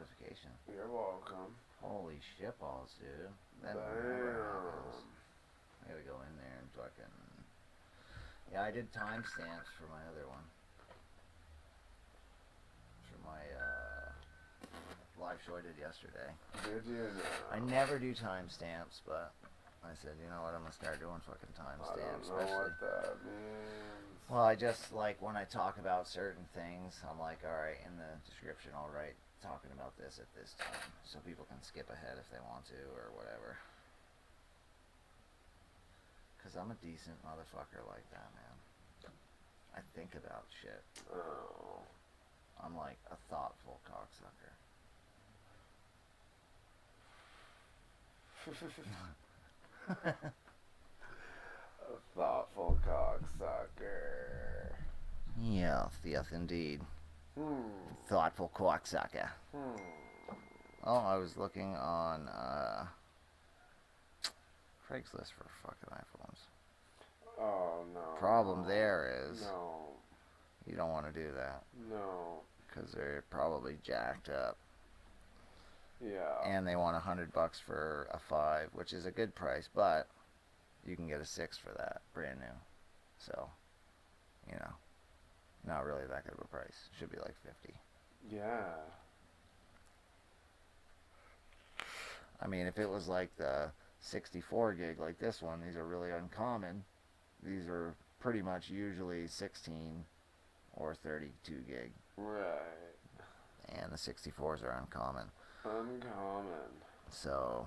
notification. You're welcome. Holy shitballs, dude. That never Damn. happens. I gotta go in there and fucking... Yeah, I did timestamps for my other one. For my live show I did yesterday. Did you know? I never do timestamps, but I said, you know what, I'm gonna start doing fucking timestamps. I don't know what that means. Well, I just like when I talk about certain things, I'm like, all right, in the description, I'll write talking about this at this time, so people can skip ahead if they want to or whatever. Cause I'm a decent motherfucker like that, man. I think about shit. Oh. I'm like a thoughtful cocksucker. A thoughtful cocksucker. Yes, indeed. Thoughtful cocksucker. Oh, I was looking on Craigslist for fucking iPhones. Oh, no. Problem there is... No. You don't want to do that. No. Because they're probably jacked up. Yeah. And they want $100 for a 5, which is a good price, but you can get a 6 for that, brand new. So, you know, not really that good of a price. Should be like 50. Yeah. I mean, if it was like the 64 gig like this one, these are really uncommon. These are pretty much usually 16 or 32 gig. Right. And the 64s are uncommon. Uncommon. So,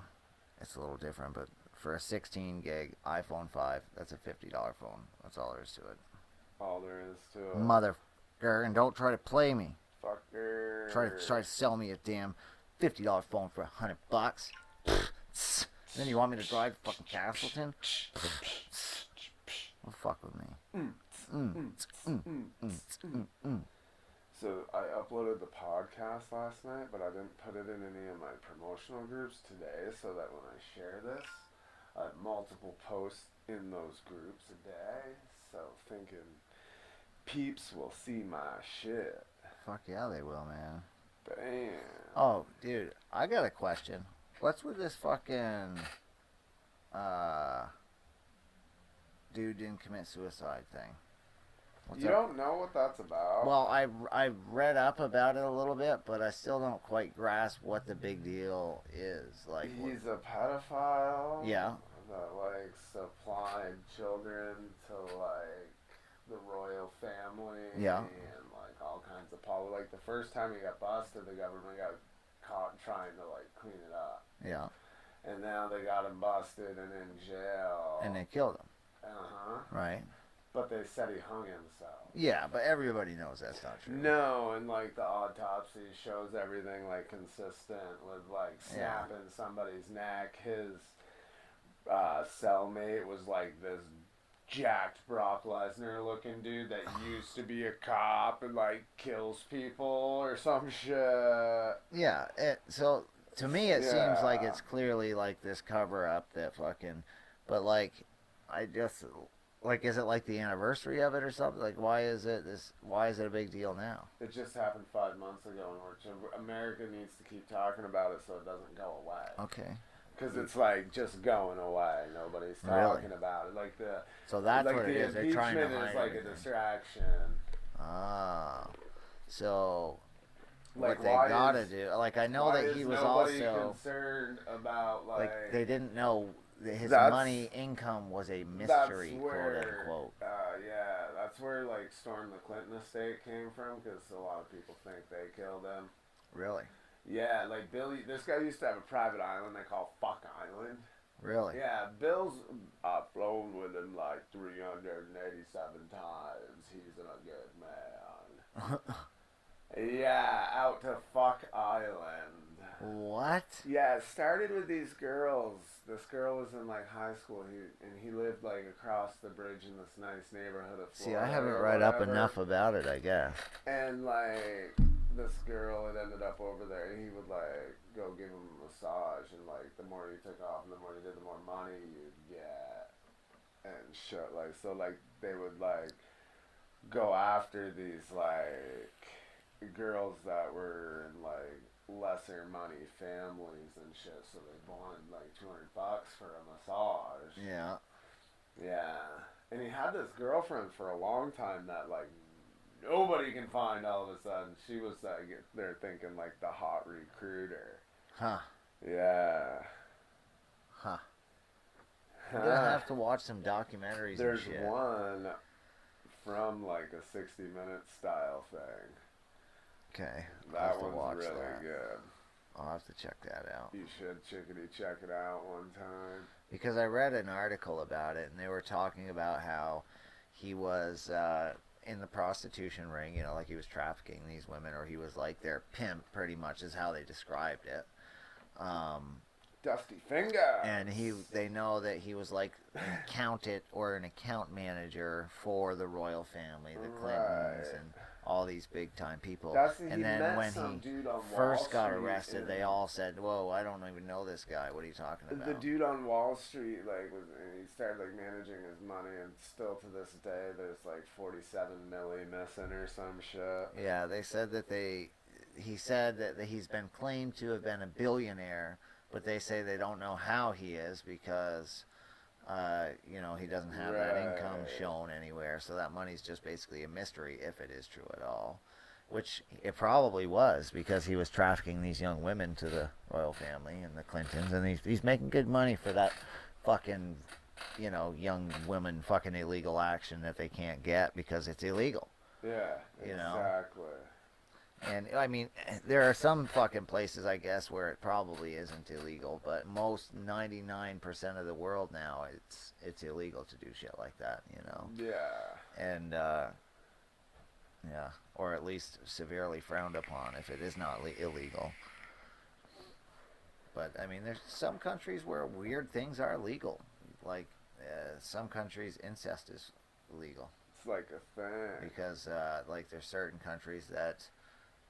it's a little different, but for a 16 gig iPhone 5, that's a $50 phone. That's all there is to it. All there is to it. Motherfucker, and don't try to play me. Fucker. Try to sell me a damn $50 phone for $100. Then you want me to drive to fucking Castleton? Well, fuck with me. So I uploaded the podcast last night, but I didn't put it in any of my promotional groups today, so that when I share this, I have multiple posts in those groups a day. So thinking peeps will see my shit. Fuck yeah, they will, man. Bam. Oh, dude, I got a question. What's with this fucking dude didn't commit suicide thing? You don't know what that's about? Well, I read up about it a little bit, but I still don't quite grasp what the big deal is. Like, he's a pedophile. Yeah. That like supplied children to like the royal family. Yeah. And like all kinds of like the first time he got busted, the government got caught trying to like clean it up. Yeah. And now they got him busted and in jail. And they killed him. Right. But they said he hung himself. Yeah, but everybody knows that's not true. No, and like the autopsy shows everything like consistent with like snapping somebody's neck. His cellmate was like this jacked Brock Lesnar looking dude that used to be a cop and like kills people or some shit. Yeah, so to me it seems like it's clearly like this cover up that fucking, but like I just like, is it like the anniversary of it or something? Like, why is it a big deal now? It just happened 5 months ago, and America needs to keep talking about it so it doesn't go away. Okay. Because it's like just going away. Nobody's talking about it. Like so that's like what it is. They're trying to hide is like everything. A distraction. Ah. So like what they gotta do, like I know that he was also concerned about like they didn't know that his money income was a mystery, quote unquote. Yeah, that's where like Storm the Clinton estate came from, because a lot of people think they killed him. Really? Yeah, like Billy. This guy used to have a private island they call Fuck Island. Really? Yeah, Bill's I've flown with him like 387 times. He's a good man. Yeah, out to Fuck Island. What? Yeah, it started with these girls. This girl was in like high school, and he lived like across the bridge in this nice neighborhood of Florida. See, I haven't read up enough about it, I guess. And like this girl had ended up over there, and he would like go give him a massage, and like the more he took off and the more he did, the more money you'd get, and shit. Like so, like they would like go after these like girls that were in like lesser money families and shit, so they wanted like $200 for a massage. Yeah. Yeah. And he had this girlfriend for a long time that like nobody can find all of a sudden. She was they're thinking like the hot recruiter. Huh. Yeah. Huh. I'm gonna have to watch some documentaries There's and shit. one from like a 60-minute style thing. Okay. That one's really good. I'll have to check that out. You should check it out one time. Because I read an article about it, and they were talking about how he was in the prostitution ring, like he was trafficking these women, or he was like their pimp, pretty much is how they described it. Dusty Finger. And they know that he was like an accountant or an account manager for the royal family, the Clintons, and all these big time people. And then when he first got arrested, they all said, "Whoa, I don't even know this guy. What are you talking about?" The dude on Wall Street, he started like managing his money, and still to this day, there's like 47 milli missing or some shit. Yeah, they said that he said that he's been claimed to have been a billionaire, but they say they don't know how he is because, he doesn't have that income shown anywhere. So that money's just basically a mystery if it is true at all, which it probably was because he was trafficking these young women to the royal family and the Clintons, and he's making good money for that fucking, young women fucking illegal action that they can't get because it's illegal. Yeah, exactly. And I mean, there are some fucking places, I guess, where it probably isn't illegal, but most 99% of the world now, it's illegal to do shit like that, Yeah. And yeah, or at least severely frowned upon if it is not illegal. But I mean, there's some countries where weird things are legal, like some countries incest is illegal. It's like a thing because like there's certain countries that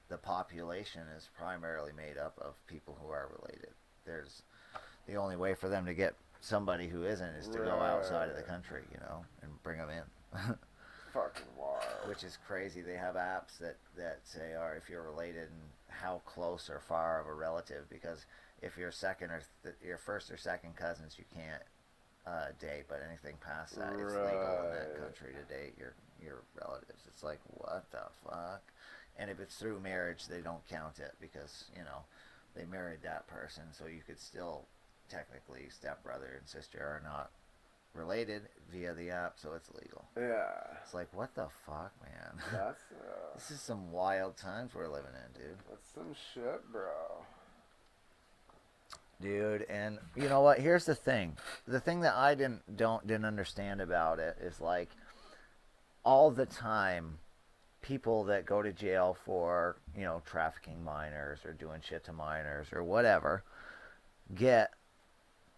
the population is primarily made up of people who are related. There's the only way for them to get somebody who isn't is to go outside of the country, and bring them in. Fucking wild. Which is crazy. They have apps that say, if you're related and how close or far of a relative, because if you're second or your first or second cousins, you can't date, but anything past that, it's legal in that country to date your relatives. It's like, what the fuck? And if it's through marriage, they don't count it because, they married that person. So you could still, technically, stepbrother and sister are not related via the app, so it's legal. Yeah. It's like, what the fuck, man? That's, this is some wild times we're living in, dude. That's some shit, bro. Dude, and you know what? Here's the thing. The thing that I didn't understand about it is like all the time people that go to jail for, trafficking minors or doing shit to minors or whatever get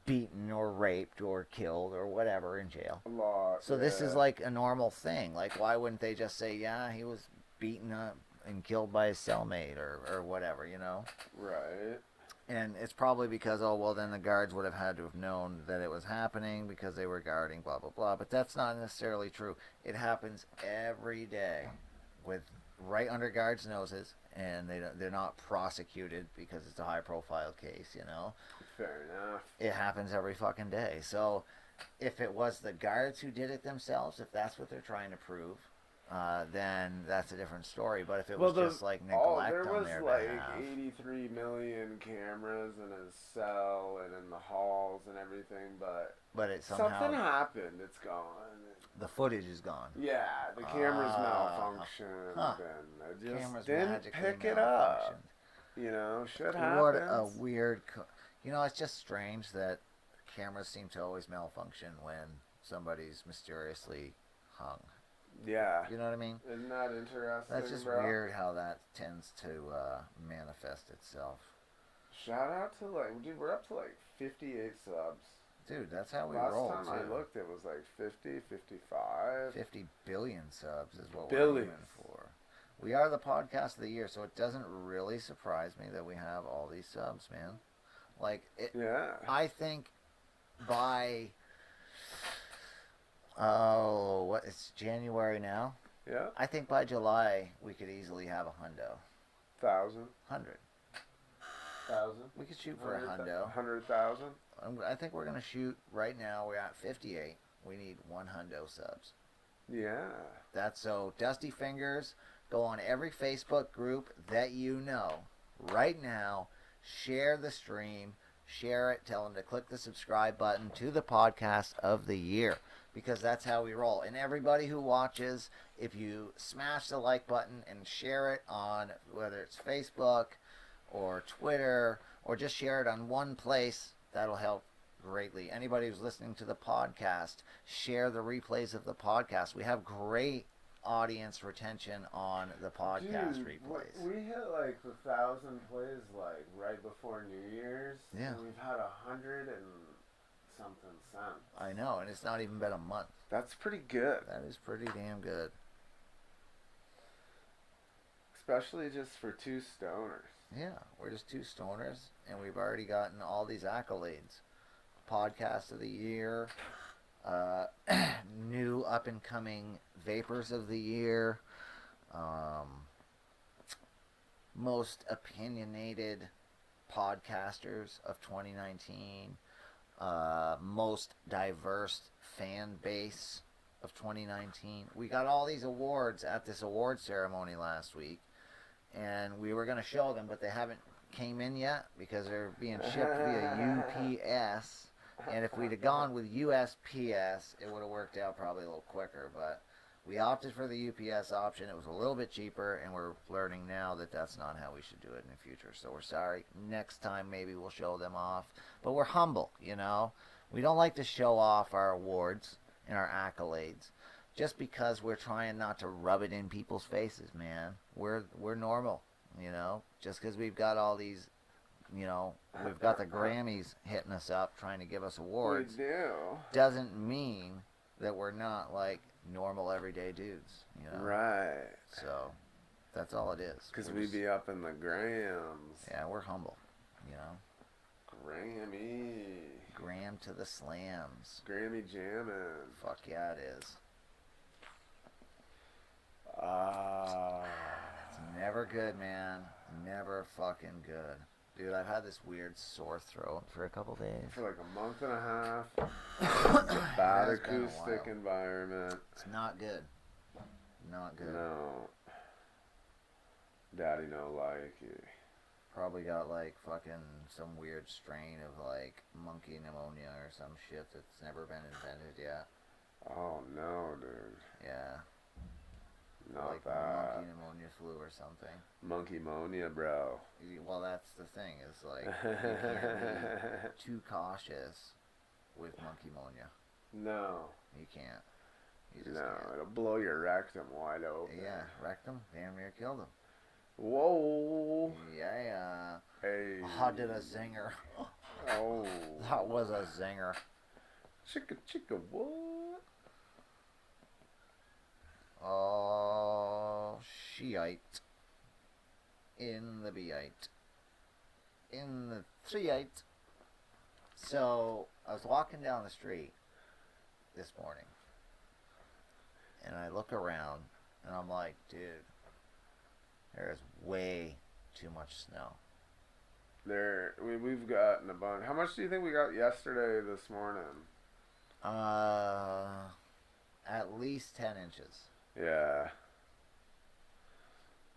beaten or raped or killed or whatever in jail. A lot. So this is like a normal thing. Like, why wouldn't they just say, yeah, he was beaten up and killed by his cellmate or whatever, Right. And it's probably because, then the guards would have had to have known that it was happening because they were guarding, blah, blah, blah. But that's not necessarily true. It happens every day with right under guards' noses, and they're not prosecuted because it's a high-profile case, Fair enough. It happens every fucking day. So if it was the guards who did it themselves, if that's what they're trying to prove, then that's a different story. But if it was just like neglect on their behalf. There was like 83 million cameras in his cell and in the halls and everything, but it somehow something happened. It's gone. The footage is gone. Yeah, the cameras malfunctioned and they just cameras didn't pick it up. Shit happens. What a weird. It's just strange that cameras seem to always malfunction when somebody's mysteriously hung. Yeah. You know what I mean? Isn't that interesting? That's just weird how that tends to manifest itself. Shout out to dude, we're up to 58 subs. Dude, that's how we roll. Last time I looked, it was 50, 55. 50 billion subs is what we're aiming for. We are the podcast of the year, so it doesn't really surprise me that we have all these subs, man. Yeah. I think by it's January now. Yeah. I think by July we could easily have 100. 1,000. 100. 100,000. We could shoot for a hundo. 100,000. I think we're gonna shoot right now. We're at 58. We need 1 hundo subs. Yeah. That's so Dusty Fingers. Go on every Facebook group that you know right now. Share the stream. Share it. Tell them to click the subscribe button to the podcast of the year, because that's how we roll. And everybody who watches, if you smash the like button and share it on whether it's Facebook or Twitter, or just share it on one place, that'll help greatly. Anybody who's listening to the podcast, share the replays of the podcast. We have great audience retention on the podcast replays. We hit like 1,000 plays like right before New Year's. Yeah. And we've had 100 and something cents. I know, and it's not even been a month. That's pretty good. That is pretty damn good. Especially just for two stoners. Yeah, we're just two stoners, and we've already gotten all these accolades. Podcast of the year, new up-and-coming vapors of the year, most opinionated podcasters of 2019, most diverse fan base of 2019. We got all these awards at this award ceremony last week, and we were going to show them, but they haven't came in yet because they're being shipped via UPS. And if we'd have gone with USPS, it would have worked out probably a little quicker. But we opted for the UPS option. It was a little bit cheaper, and we're learning now that that's not how we should do it in the future. So we're sorry. Next time maybe we'll show them off. But we're humble, you know. We don't like to show off our awards and our accolades just because we're trying not to rub it in people's faces, man. We're normal, you know. Just because we've got all these, you know, we've got the Grammys hitting us up trying to give us awards. We do. Doesn't mean that we're not like normal everyday dudes, you know. Right. So that's all it is. Because we be up in the grams. Yeah, we're humble, you know. Grammy. Gram to the slams. Grammy jammin'. Fuck yeah, it is. It's never good, man. Never fucking good. Dude, I've had this weird sore throat for a couple days. For like a month and a half. It's a bad It has been a acoustic while. environment. It's not good. Not good. No. Daddy no like it. Probably got like fucking some weird strain of like monkey pneumonia or some shit that's never been invented yet. Oh no, dude. Yeah. Not like that. monkey pneumonia flu or something. Monkey monia, bro. Well, that's the thing. Is like you can't be too cautious with monkey pneumonia. No. You can't. You just No, can't. it'll blow your rectum wide open. Yeah, wrecked him. Damn near killed him. Whoa. Yeah. Hey. I did a zinger. Oh. That was a zinger. Chicka chicka what? Oh, Shiite. In the Beite. In the Treite. So, I was walking down the street this morning, and I look around, and I'm like, dude, there is way too much snow. We've gotten a bunch. How much do you think we got yesterday, this morning? At least 10 inches. Yeah.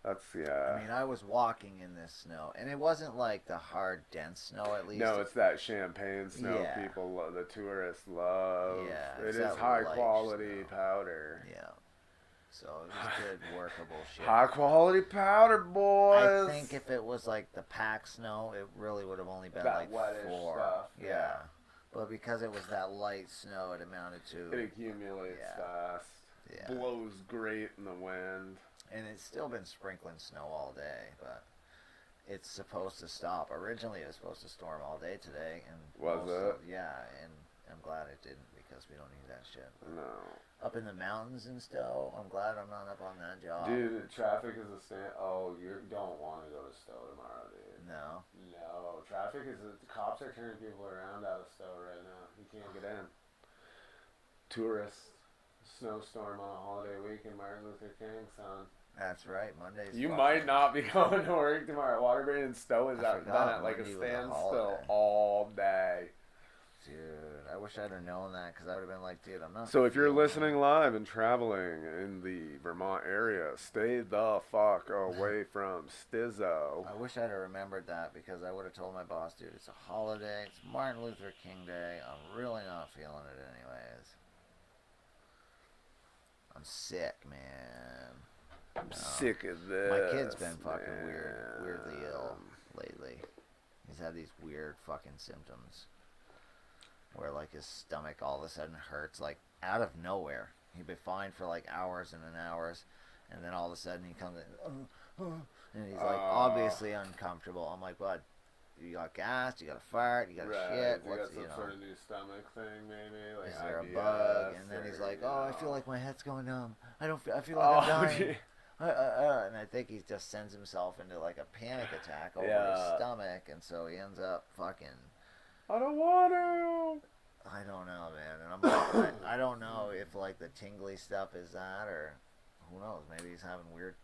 That's, yeah. I mean, I was walking in this snow, and it wasn't like the hard, dense snow, at least. No, it's that champagne snow Yeah. people love, the tourists love. Yeah, It it's is that high light quality snow. powder. Yeah. So it was good, workable shit. High quality powder, boys. I think if it was like the pack snow, it really would have only been That like wettish 4. stuff, Yeah. yeah. But because it was that light snow, it amounted to. It accumulates Yeah. fast. Yeah. Blows great in the wind. And it's still been sprinkling snow all day, but it's supposed to stop. Originally, it was supposed to storm all day today, and Was it? Yeah, and I'm glad it didn't because we don't need that shit. No. Up in the mountains and stuff, I'm glad I'm not up on that job. Dude, traffic is a stand. Oh, you don't want to go to Stowe tomorrow, dude. No. No, traffic is. The cops are turning people around out of Stowe right now. You can't get in. Tourists, snowstorm on a holiday weekend, Martin Luther King, son. That's right. Monday's. You might not be going to work tomorrow. Waterbury and Stowe has been at like a Monday was a standstill holiday. all day. Dude, I wish I'd have known that because I would have been like, dude, I'm not. So if you're feeling listening it. live and traveling in the Vermont area, stay the fuck away from Stizzo. I wish I'd have remembered that because I would have told my boss, dude, it's a holiday. It's Martin Luther King Day. I'm really not feeling it anyways. I'm sick, man. I'm sick of this. My kid's been fucking man. weirdly ill lately. He's had these weird fucking symptoms where like his stomach all of a sudden hurts like out of nowhere. He'd be fine for like hours and hours, and then all of a sudden he comes in, and he's like obviously uncomfortable. I'm like, what? You got gas? You got a fart? You got a shit? You got What's some sort of new stomach thing, maybe? Like is there IBS, a bug? And then he's like, oh, I feel like my head's going numb. I feel like I'm dying. And I think he just sends himself into like a panic attack over his stomach, and so he ends up fucking. I don't want to. I don't know, man. And I'm like, I don't know if like the tingly stuff is that, or who knows? Maybe he's having weird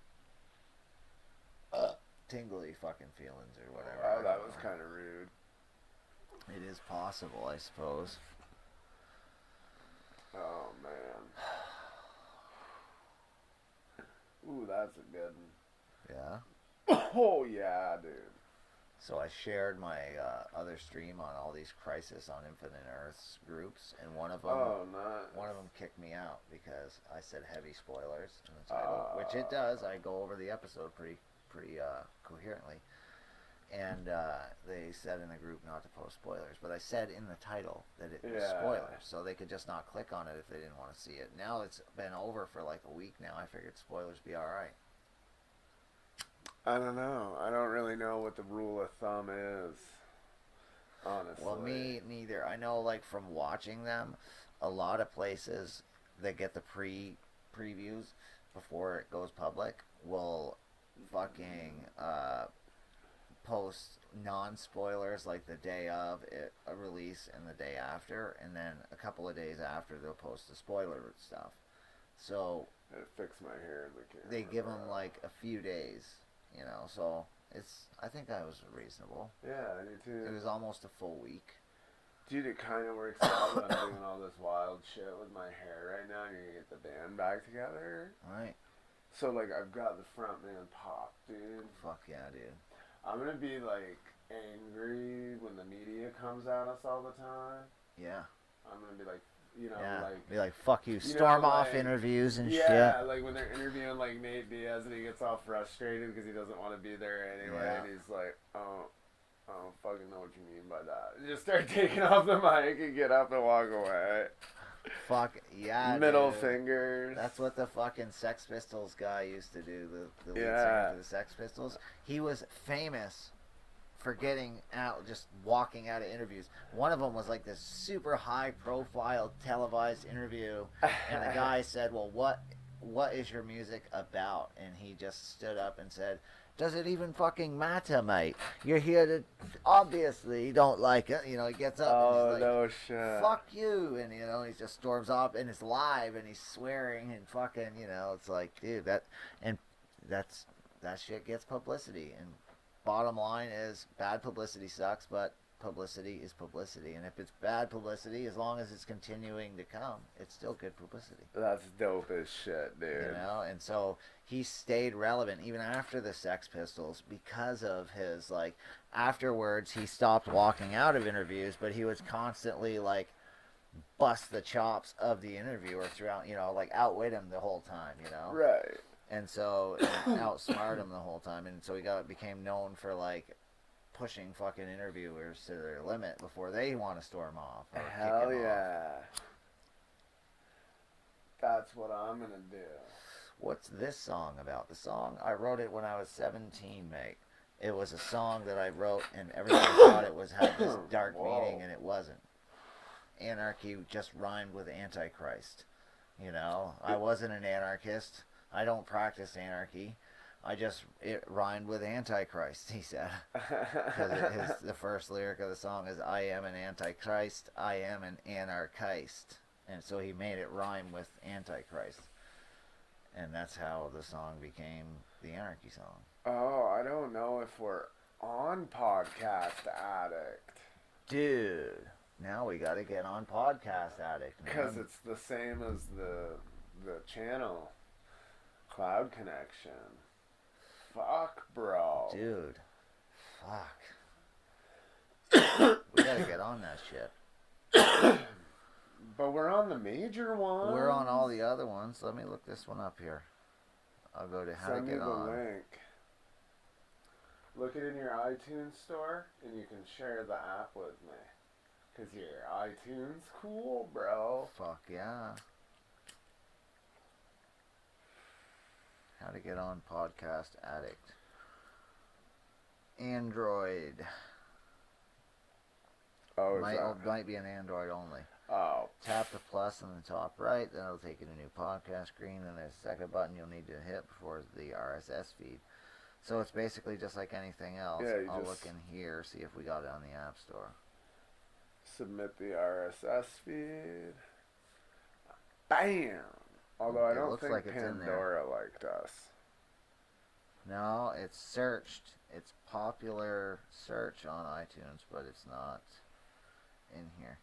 tingly fucking feelings or whatever. Wow, that was kind of rude. It is possible, I suppose. Oh man. Ooh, that's a good one. Yeah. Oh yeah, dude. So I shared my other stream on all these Crisis on Infinite Earths groups, and one of them kicked me out because I said heavy spoilers in the title, which it does. I go over the episode pretty coherently, and they said in the group not to post spoilers, but I said in the title that it was spoilers, so they could just not click on it if they didn't want to see it. Now it's been over for like a week now. I figured spoilers be all right. I don't know. I don't really know what the rule of thumb is, honestly. Well, me neither. I know, like, from watching them, a lot of places that get the previews before it goes public will fucking post non-spoilers, like, the day of a release and the day after, and then a couple of days after they'll post the spoiler stuff. So... It fixed my hair in the camera. They give them, like, a few days. You know, so I think that was reasonable. Yeah, I do too. It was almost a full week. Dude, it kind of works out that I'm doing all this wild shit with my hair right now. You're gonna get the band back together. Right. So, like, I've got the front man pop, dude. Fuck yeah, dude. I'm gonna be, like, angry when the media comes at us all the time. Yeah. I'm gonna be like, you know, like... Be like, fuck you, storm off interviews and shit. Yeah, like when they're interviewing, like, Nate Diaz and he gets all frustrated because he doesn't want to be there anyway, and he's like, oh, I don't fucking know what you mean by that. And just start taking off the mic and get up and walk away. Fuck, yeah, Middle dude. fingers. That's what the fucking Sex Pistols guy used to do, the lead singer for the Sex Pistols. He was famous for getting out, just walking out of interviews. One of them was like this super high profile televised interview, and the guy said, well, what is your music about? And he just stood up and said, does it even fucking matter, mate? You're here to, obviously you don't like it. You know, he gets up and he's like, no shit. Fuck you. And, you know, he just storms off, and it's live, and he's swearing, and fucking, you know, it's like, dude, that shit gets publicity, and bottom line is bad publicity sucks, but publicity is publicity, and if it's bad publicity, as long as it's continuing to come, it's still good publicity. That's dope as shit, dude. You know, and so he stayed relevant even after the Sex Pistols because of his, like, afterwards he stopped walking out of interviews, but he was constantly like bust the chops of the interviewer throughout, you know, like outwit him the whole time, you know. Right. And so outsmart him the whole time, and so he became known for like pushing fucking interviewers to their limit before they want to storm off. Or Hell kick him yeah. off. That's what I'm gonna do. What's this song about? The song, I wrote it when I was 17, mate. It was a song that I wrote, and everybody thought it had this dark meaning, and it wasn't. Anarchy just rhymed with Antichrist. You know, I wasn't an anarchist. I don't practice anarchy. It rhymed with Antichrist, he said. Because the first lyric of the song is, I am an Antichrist, I am an anarchist. And so he made it rhyme with Antichrist. And that's how the song became the Anarchy song. Oh, I don't know if we're on Podcast Addict. Dude, now we got to get on Podcast Addict, man. Because it's the same as the channel. Cloud Connection. Fuck, bro. Dude, fuck. We got to get on that shit. But we're on the major one. We're on all the other ones. Let me look this one up here. I'll go to how Send to get me the on. link. Look it in your iTunes store, and you can share the app with me. Because your iTunes cool, bro. Fuck yeah. How to get on Podcast Addict. Android. Oh, Might be an Android only. Oh. Tap the plus on the top right, then it'll take you to a new podcast screen, and there's a second button you'll need to hit before the RSS feed. So it's basically just like anything else. Yeah, I'll look in here, see if we got it on the App Store. Submit the RSS feed. Bam! Although I don't think like Pandora liked us. No, it's searched. It's popular search on iTunes, but it's not in here.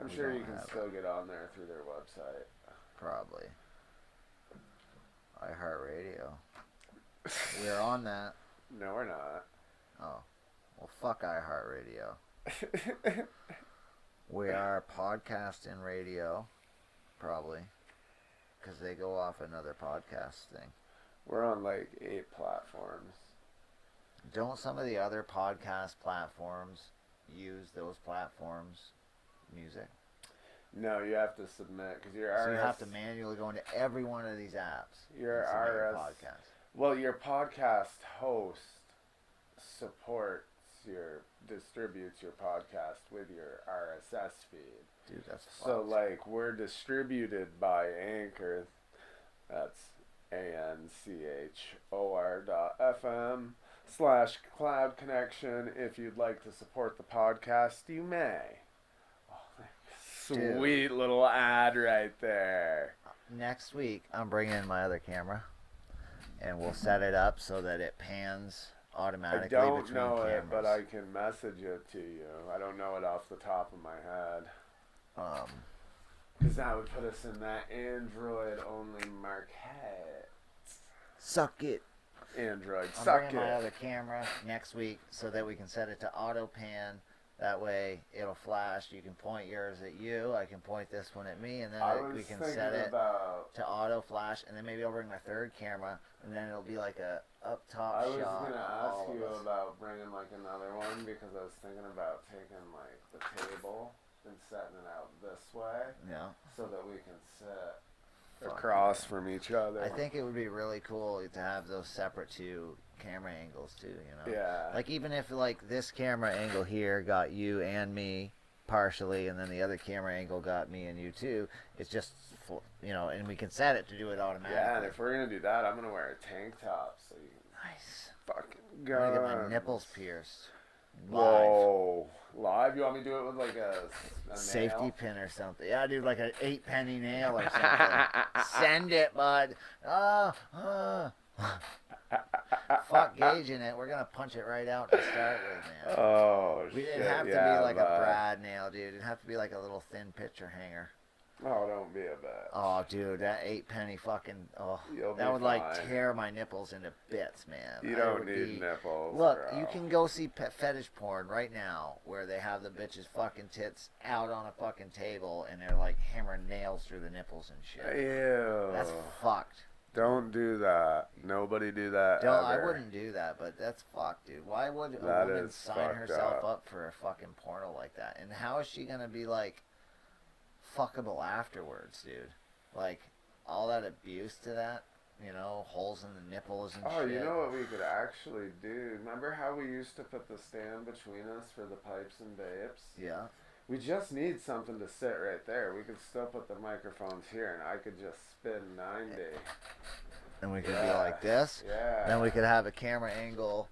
I'm sure you can still get on there through their website. Probably. iHeartRadio. We're on that. No, we're not. Oh. Well, fuck iHeartRadio. We are podcasting radio. Probably. Because they go off another podcast thing. We're on like 8 platforms. Don't some of the other podcast platforms use those platforms' music? No, you have to submit because your So you have to manually go into every one of these apps. Your and submit your RS podcast. Well, your podcast host distributes your podcast with your RSS feed. Dude, that's so fucked. like we're distributed by Anchor. That's ANCHOR.FM/Cloud Connection. If you'd like to support the podcast, you may. Sweet Dude. little ad right there. Next week, I'm bringing in my other camera, and we'll set it up so that it pans automatically I don't between know cameras. it, but I can message it to you. I don't know it off the top of my head. Because that would put us in that Android-only market. Suck it. Android, I'm suck bringing it. my other camera next week so that we can set it to auto pan. That way it'll flash. You can point yours at you. I can point this one at me, and then we can set it to auto flash. And then maybe I'll bring my third camera, and then it'll be like a up top I was shot. gonna ask you about bringing like another one because I was thinking about taking like the table and setting it out this way. Yeah. So that we can sit across from each other. I think it would be really cool to have those separate two camera angles too, you know? Yeah. Like even if like this camera angle here got you and me partially, and then the other camera angle got me and you too, it's just, you know, and we can set it to do it automatically. Yeah, and if we're gonna do that, I'm gonna wear a tank top so you can Nice. fucking I'm go. gonna get my nipples pierced. Live. Whoa. Live? You want me to do it with like a Safety nail? pin or something. Yeah, dude, like an 8-penny nail or something. Send it, bud. Fuck gauging it. We're gonna punch it right out to start with, man. Oh, We shit. didn't have to be like a Brad nail, dude. It'd have to be like a little thin picture hanger. Oh, don't be a bitch. Oh, dude, that 8-penny fucking. Oh, You'll that be would like fine. tear my nipples into bits, man. You I don't would need nipples. Look, bro. you can go see fetish porn right now where they have the bitches' fucking tits out on a fucking table and they're like hammering nails through the nipples and shit. Ew. That's fucked. Don't do that. Nobody do that. Don't, ever. I wouldn't do that, but that's fucked, dude. Why would a That woman is sign fucked herself up. up for a fucking porno like that? And how is she gonna be like fuckable afterwards, dude? Like all that abuse to that, you know, holes in the nipples and Oh, shit. you know what we could actually do? Remember how we used to put the stand between us for the pipes and vapes? Yeah. We just need something to sit right there. We could still put the microphones here, and I could just spin 90. And we could be like this. Yeah. Then we could have a camera angle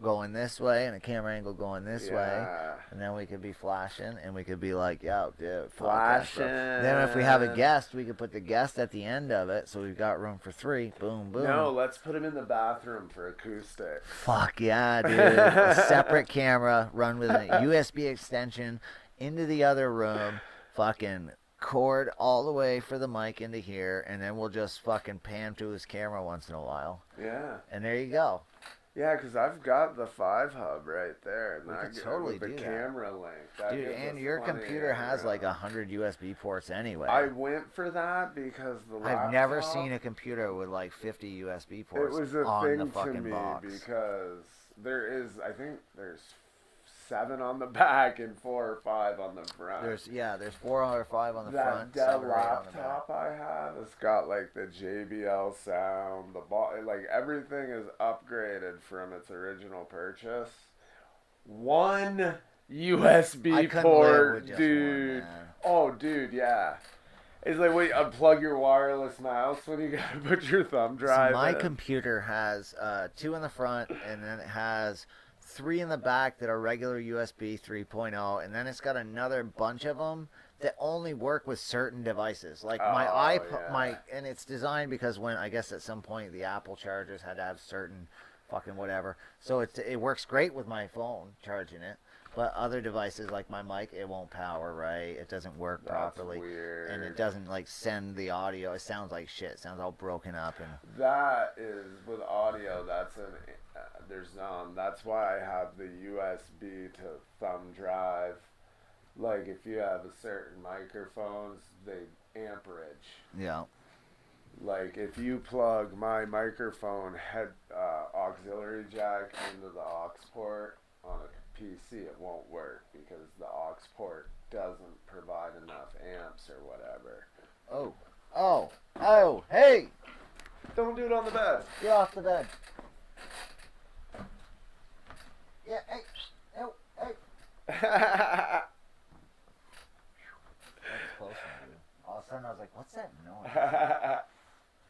going this way and a camera angle going this way. Yeah. And then we could be flashing, and we could be like, yo, dude, Flashing. Then if we have a guest, we could put the guest at the end of it, so we've got room for 3. Boom, boom. No, let's put him in the bathroom for acoustic. Fuck yeah, dude. A separate camera, run with a USB extension into the other room, fucking cord all the way for the mic into here, and then we'll just fucking pan to his camera once in a while. Yeah. And there you go. Yeah, because I've got the 5 hub right there. And We could I totally with do the that. camera link. That Dude, gives and us your plenty computer of has room. like 100 USB ports anyway. I went for that because the laptop... I've never seen a computer with like 50 USB ports It was a on thing the to fucking me box. because I think there's 7 on the back and 4 or 5 on the front. There's 4 or 5 on the that front. Dell 7 or 8 on the back. laptop I have, it's got like the JBL sound, like everything is upgraded from its original purchase. 1 USB I couldn't live port, with just dude. one, man. Oh, dude, yeah. It's like when you unplug your wireless mouse when you gotta put your thumb drive My in. computer has 2 in the front, and then it has 3 in the back that are regular USB 3.0, and then it's got another bunch of them that only work with certain devices. Like my iPod, and it's designed because when I guess at some point the Apple chargers had to have certain fucking whatever, so it works great with my phone charging it. But other devices like my mic, it won't power right. It doesn't work properly. Weird. And it doesn't like send the audio. It sounds like shit. It sounds all broken up. And That is with audio. That's why I have the USB to thumb drive. Like if you have a certain microphones, they amperage. yeah. Like if you plug my microphone head auxiliary jack into the aux port on a PC, it won't work because the aux port doesn't provide enough amps or whatever. Oh, hey! Don't do it on the bed. Get off the bed. Yeah, hey. No, hey. That's close, dude. All of a sudden I was like, what's that noise?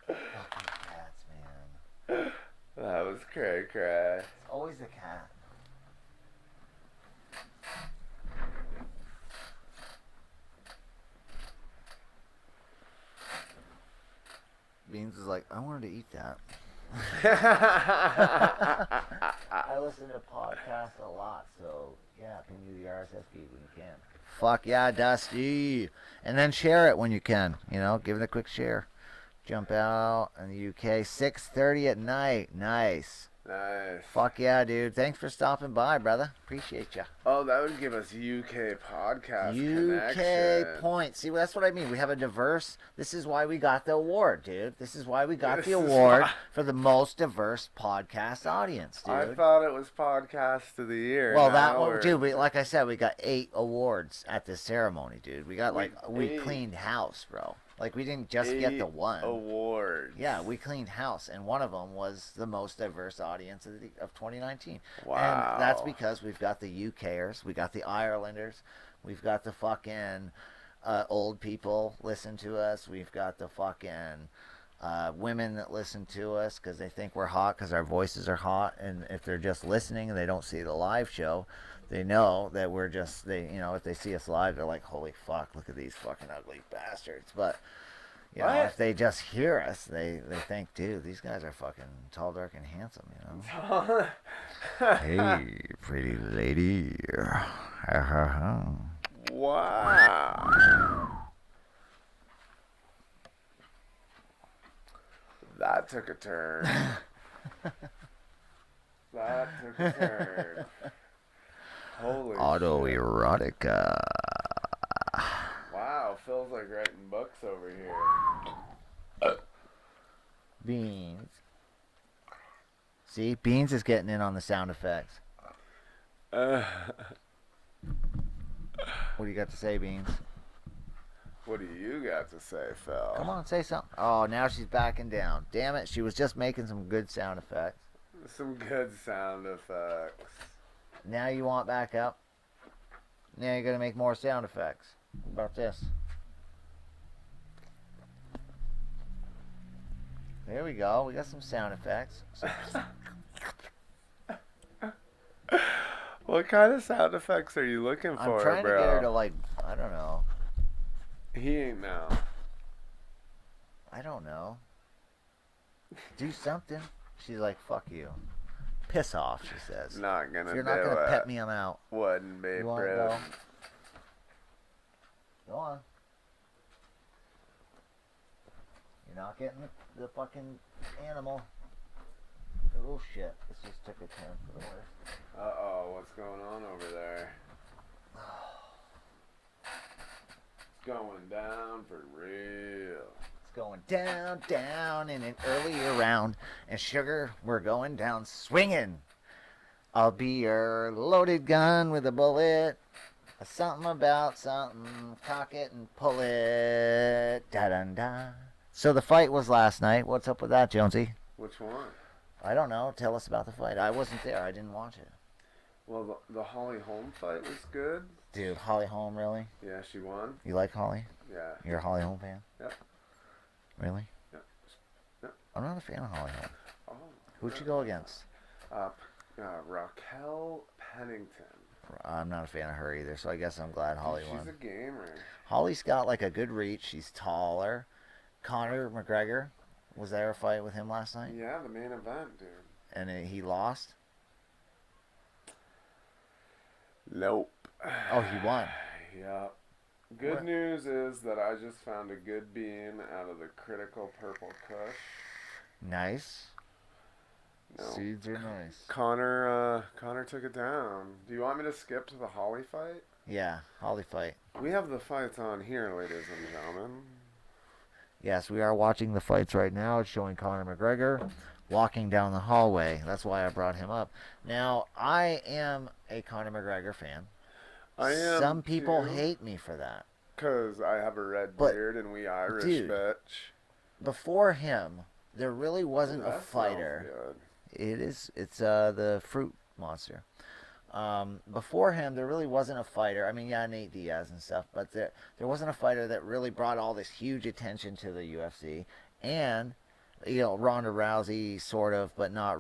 Fucking cats, man. That was cray cray. It's always the cat. Beans is like, I wanted to eat that. I listen to podcasts a lot, so yeah, ping you the RSS feed when you can. Fuck yeah, Dusty. And then share it when you can. You know, give it a quick share. Jump out in the UK, 6:30 at night. Nice. Nice. Fuck yeah, dude. Thanks for stopping by, brother. Appreciate you. Oh, that would give us UK podcast UK connection. points. See, that's what I mean. We have a diverse. This is why we got the award, dude. This is why we got the award for the most diverse podcast audience, dude. I thought it was podcast of the year. Well, that one, dude. Like I said, we got 8 awards at this ceremony, dude. We got we cleaned house, bro. Like we didn't just get the one award. Yeah, we cleaned house, and one of them was the most diverse audience of 2019. Wow. And that's because we've got the UKers, we got the Irelanders, we've got the fucking old people listen to us, we've got the fucking women that listen to us because they think we're hot because our voices are hot, and if they're just listening and they don't see the live show, they know that we're just, if they see us live, they're like, holy fuck, look at these fucking ugly bastards. But, you know, if they just hear us, they think, dude, these guys are fucking tall, dark, and handsome, you know? Hey, pretty lady. Wow. That took a turn. Holy Autoerotica. Wow, feels like writing books over here. Beans. See, Beans is getting in on the sound effects. What do you got to say, Beans? What do you got to say, Phil? Come on, say something. Oh, now she's backing down. Damn it, she was just making some good sound effects. Some good sound effects. Now you want back up? Now you're going to make more sound effects. What about this? There we go. We got some sound effects. What kind of sound effects are you looking I'm for, trying to bro? get her to like, I don't know. He ain't now. I don't know. Do something. She's like, fuck you. Piss off, she says. Not gonna If you're do not gonna it. pet me, I'm out. Wouldn't be, You want to bro. go? Go on. You're not getting the fucking animal. Oh shit. This just took a turn for the worse. Uh-oh, what's going on over there? It's going down for real. It's going down, down in an early year round. And sugar, we're going down swinging. I'll be your loaded gun with a bullet. Something about something. Cock it and pull it. Da-dun-da. So the fight was last night. What's up with that, Jonesy? Which one? I don't know. Tell us about the fight. I wasn't there. I didn't watch it. Well, the Holly Holm fight was good. Dude, Holly Holm, really? Yeah, she won. You like Holly? Yeah. You're a Holly Holm fan? Yep. Really? Yep. Yep. I'm not a fan of Holly Holm. Oh. Who'd you go against? Raquel Pennington. I'm not a fan of her either, so I guess I'm glad Holly won. She's a gamer. Holly's got like a good reach. She's taller. Conor McGregor, was there a fight with him last night? Yeah, the main event, dude. And he lost? Nope. Oh, he won. Yep. Good What? news is that I just found a good bean out of the critical purple kush. Nice. No. Seeds are nice. Connor took it down. Do you want me to skip to the Holly fight? Yeah, Holly fight. We have the fights on here, ladies and gentlemen. Yes, we are watching the fights right now. It's showing Conor McGregor walking down the hallway. That's why I brought him up. Now, I am a Conor McGregor fan. I am. Some people too, hate me for that. 'cause I have a red But, beard and we Irish dude, bitch. Before him, there really wasn't Ooh, a that fighter. smells good. It is. It's the fruit monster. Before him, there really wasn't a fighter. I mean, yeah, Nate Diaz and stuff, but there wasn't a fighter that really brought all this huge attention to the UFC. And, Ronda Rousey, sort of, but not